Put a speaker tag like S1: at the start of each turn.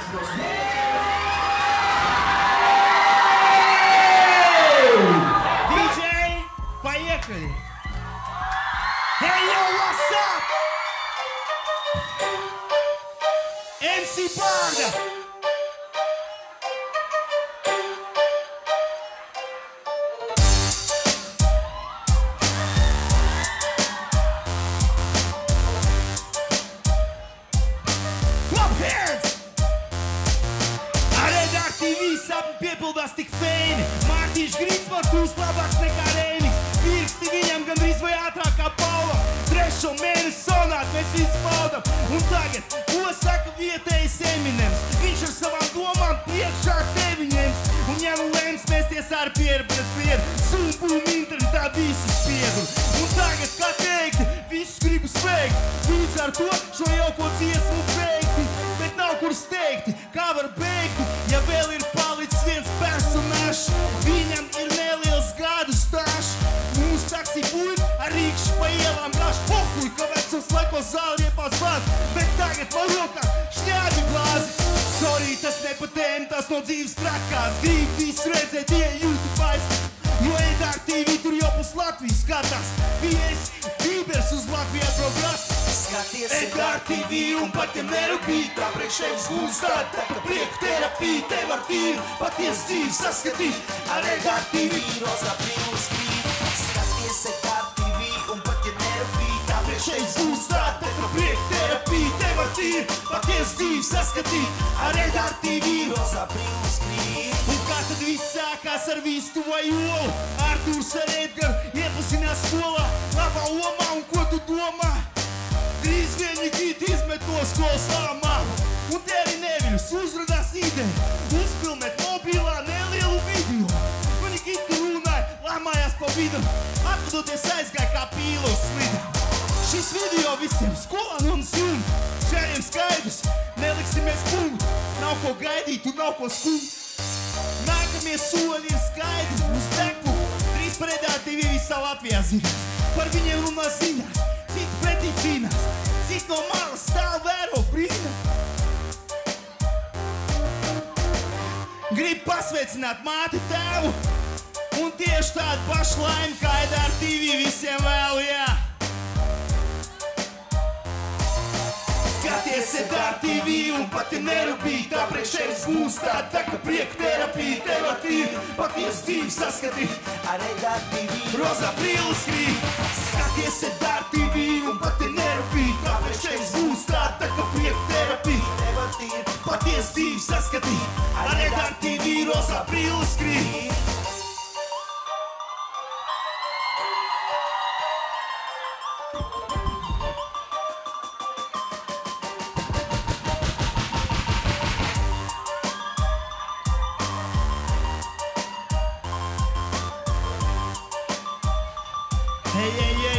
S1: Диджей, поехали! Hey yo, what's up? MC Banda! Piepildās tik feini. Mārtiņš Grīts var kļūst labāks nekā Reinis. Pirksti viņam gandrīz vai ātrāk kā Paulam. Trešo mēnesi sonāt mēs visu baudam. Un tagad, ko saka vietējais Eminems? Viņš ar savām domām priekšā tevi ņems. Un ja nu lems mēsties ar pieru pret pieru, Zumbum internetā visu spiedru. Un tagad, kā teikti, visus gribu sveikt. Līdz ar to šo jauko dziesmu beigti. Bet nav kur steigti, kā var beigti, ja vēl ir palicis viens personāžs. Viņam ir neliels gadu stāžs. Mūsu taksi puļi ar rīkšu pa ielām grāž. Pohuj, ka vecums laikos zāli iepās vāzi. Bet tagad man rokā šņādi glāzi. Sorry, tas ne pa tēmu, tas no dzīves trakās. Grib visu redzēt, ja YouTube aizstāv. Jo Edāk TV tur jau pus Latvijas skatās. VS Bībers uz Latvijā progrās. Edāk TV un pat ja nerūpīt, tā priekšējums būs tāda, tā ka prieku terapija tev ar tīru paties dzīvi saskatīt. Ar Edāk TV rozā brīvus krīt. Skaties Edāk TV un pat ja nerūpīt, tā priekšējums būs tāda, tā ka prieku terapija tev ar tīru paties dzīvi saskatīt. Ar Edāk TV rozā brīvus krīt. Un kā tad viss sākās ar Vistu vai Olu? Artūrs ar Edgaru iepazinās skolā. Labā omā un ko tu domā? Drīz viņi gīt izmet no skolas lāmā. Un te arī neviļus uzrunās ideju. Uzfilmēt mobilā nelielu video. Viņi gīti runāja, lāmājās pa vidu. Atvadoties aizgāja kā pīla uz slidu. Šis video visiem skolā un jums. Šēriem skaidrs, neliksimies punktu. Nav ko gaidīt un nav ko skumt. Nākamie soļi ir skaidri uz deku. Drīz par Edāk TV visā Latvijā zinās. Par viņiem runā ziņās, citi pretī cīnās. Citi no malas stāv vēro brīna. Grib pasveicināt māti tēvu. Un tieši tādu pašu laimi kā Edāk TV visiem vēlu, jā. Skaties Edāk TV un pat ja nerūpīt, tā priekšējums būs tāda, tā ka prieku terapija tev ar tīru paties dzīvi saskatīt. Ar Edāk TV rozā brīvus krīt. Skaties Edāk TV un pat ja nerūpīt, tā priekšējums būs tāda, tā ka prieku terapija tev ar tīru paties dzīvi saskatīt. Ar Edāk TV rozā brīvus krīt. Hey, hey, hey.